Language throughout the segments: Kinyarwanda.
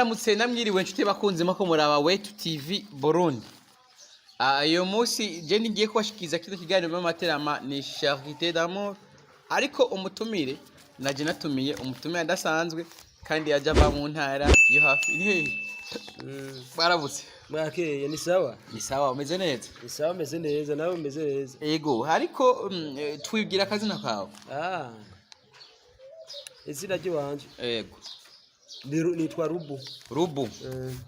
mwaramutse namwiriwe nshuti bakunze mako muraba WETU TV Burundi. Iyo munsi je ngiye kwashikiza kino kiganiro mu materama ni charité d'amour, ariko umutumire naje natumiye umutumire adasanzwe kandi yaje ava mu ntara yo hafi. Baravutse mwakeye ni sawa? Ni sawa, umeze neza? Ni sawa, umeze neza, nawe umeze neza? Yego, ariko twibwira akazina kawe. Izina ry'wanje. Yego. Nitwa Rubu. Rubu.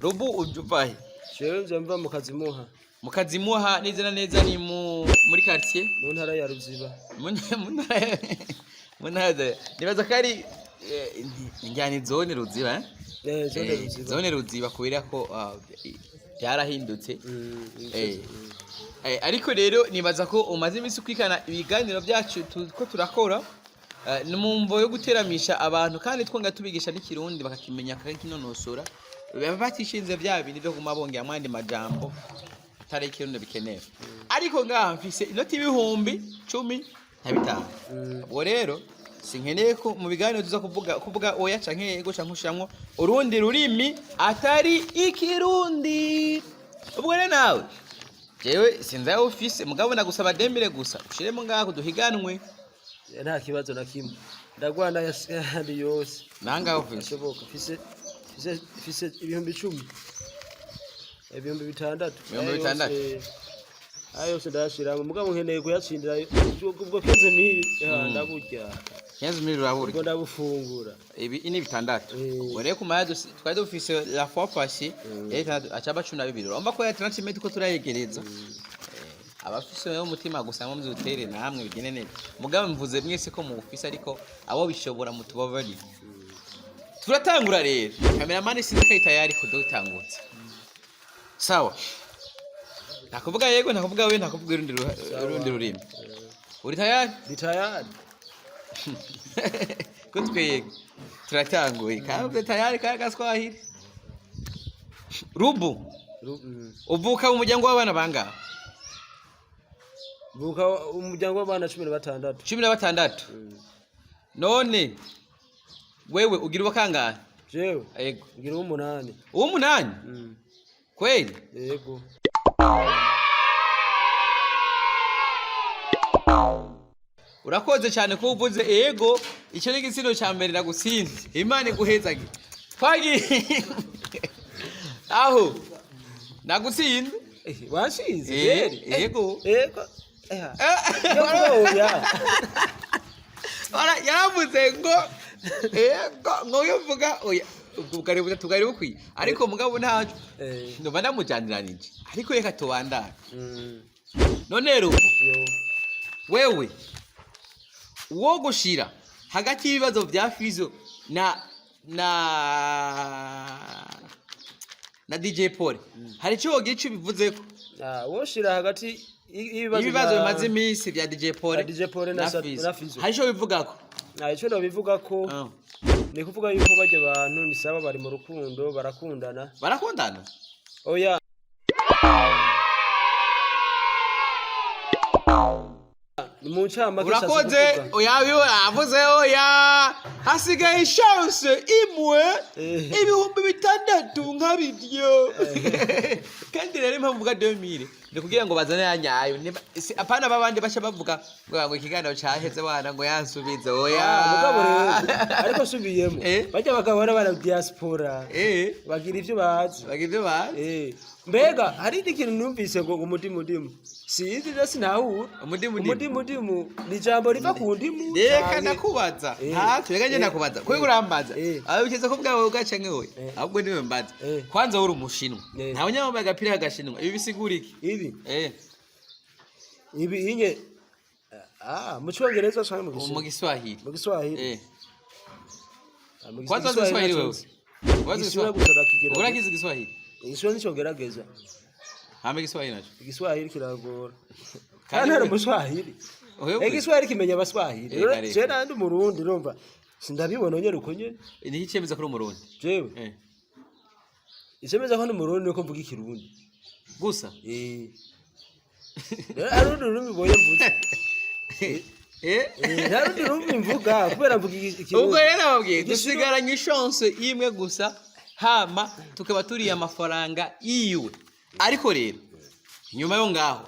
Rubu ujuvahe? Jewe nje mva mu Kazimuha. Mu Kazimuha neza neza ni muri quartier mu ntara ya Ruziba. Mu ntara. Nibaza kari njyani zone Ruziba, Zone Ruziba. Zone Ruziba kubera ko byarahindutse. Ariko rero nibaza ko umaze iminsi kwikana ibiganiro byacu ko turakora numumvo yo guteramisha abantu kandi twonga tubigisha n'ikirundi bakakimenya kandi kinonosora batishinze bya bindi byo kumabonge amwandi majambo atari ikirundi bikenewe. Ariko ngaha mfise inoti 10,15. Ubwo rero sinkeneye ko mu biganiro tuza kuvuga oya canke yego canke ushamwo urundi rurimi atari ikirundi. Ubwo rero nawe jewe sinza office mugabo nagusaba dembire gusa ushiremo ngaha kuduhiganwe. Nta kibazo na kimwe. Ndagwana yandi yose. Nanga office. Shoboka fise ibihumbi 10. Ibihumbi 6. Ibihumbi 6. Ayo se ndashira mugabo nkeneye kuyatsindira ubwo kenze miri ndaburya. Kenze miri uraburya. Ngo ndabufungura. Ibi ini 6. Wore kumaya twari dufise la fois passée acaba 12. Urumva ko ya 30 metri ko turayegereza. Abafise yo mutima gusa mu mzutere namwe bigene neza. Mugabo mvuze mwese ko mu office ariko abo bishobora mutubavali. Turatangura rero. Cameraman sinzi tayari kudutangutsa. Sawa. Nakuvuga yego nakuvuga we nakuvuga urundi rurimi. Uri tayari? Ndi tayari. Kutwego. Turatanguye. Kandi tayari kagaswahili. Rubu. Uvuka mu muryango w'abana banga? Vuka umuryango w'abana 16. 16. None wewe ugira bakangana? Jewe yego ugira 8. 8? Kweli? Yego. Urakoze cyane ko uvuze yego, icyo ni gisino cya mbere nagusinze. Imana iguhezage. Twagi. Aho. Nagusinze. Washize? Yego. Yego. Ora yaravuze ngo ngo yovuga oya ubwo tugari bukwi ariko mugabo ntacu ndumva ndamujandiranije ariko reka tubandana. None Rubu wewe wo gushira hagati y'ibibazo bya Fizo na DJ Paul hari cyo wogira cyo bivuze ko wo shira hagati ibibazo bimaze iminsi bya DJ Paul na Fizo hari cyo bivuga ko icyo no bivuga ko ni kuvuga yuko bajye abantu ni saba bari mu rukundo barakundana oya ni mu ncama urakoze oya avuze oya hasigaye chance imwe ibihumbi 6 nkabidyo kandi rero mpamvuga 2000 ni kugira ngo bazane yanyayo apana babandi bacha bavuga ngo ikiganiro cyaheze bana ngo yansubize oya mugabo rero ariko subiyemo bajya bagabona bana diaspora bagira ivyo bazi mbega hari ikintu numvise ngo umudimu sinzi rasi ntahu umudimu ni jambo riva ku ndimu reka nakubaza tweganye nakubaza ko urambaza abikeze ko bwawe ugacanke we ahubwo niwe mbaza kwanza uri umushinwa ntawe nyambaye agapira kagashinwa ibi bisigura iki ibi inye mu Cyongereza cyangwa mu Giswahili kwanza Giswahili wewe urakizi Giswahili Igiswahili cyo gerageza hame Giswahili nacho Igiswahili kiragora kandi hari umuswahili Igiswahili kimenya abaswahili je nandi umurundi urumva sindabibona nyere uko nyene ni ikemeza kuri umurundi jewe ikemeza ko n'umurundi uko mvuga ikirundi gusa arundi rumi boye mvuze narundi rumi mvuga kubera mvuga ikirundi ubwo rero nababwiye dusigaranye chance imwe gusa hama tukaba turiye amafaranga yiwe. Ariko rero nyuma yo ngaho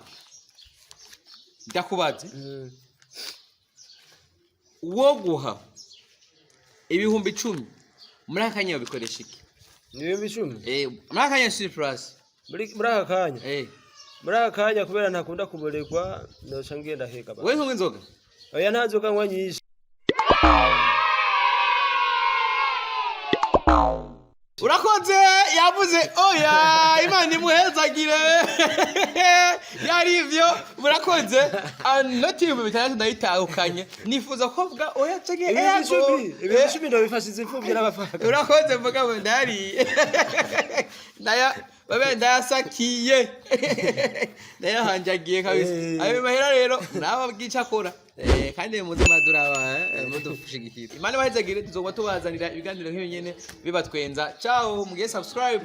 ndakubaze wo guha ibihumbi 10 muri akanya bikoresha iki? Ibihumbi 10 muri akanya surplus muri akanya muri akanya kubera ntakunda kuboregwa noca ngenda heka ba. Wewe nk'umwe inzoga? Oya nta nzoga nywa nyinshi. Urakoze yavuze oya Imana imuhezagire yari ivyo murakoze anoti 6 ndayitahukanye nifuza ko vuga oya cege ego ibishumi ndo bifashize imfuvye n'abafaka. Urakoze vuga ngo ndari babe ndayasakiye ndayahanjagiye kabisa ayo mahera rero naba bwica akora kandi muzima duraba mudufushigikira. Imana bahezagire tuzogwa tubazanira ibiganiro nk'iyo nyene bibatwenza. Ciao mugiye subscribe.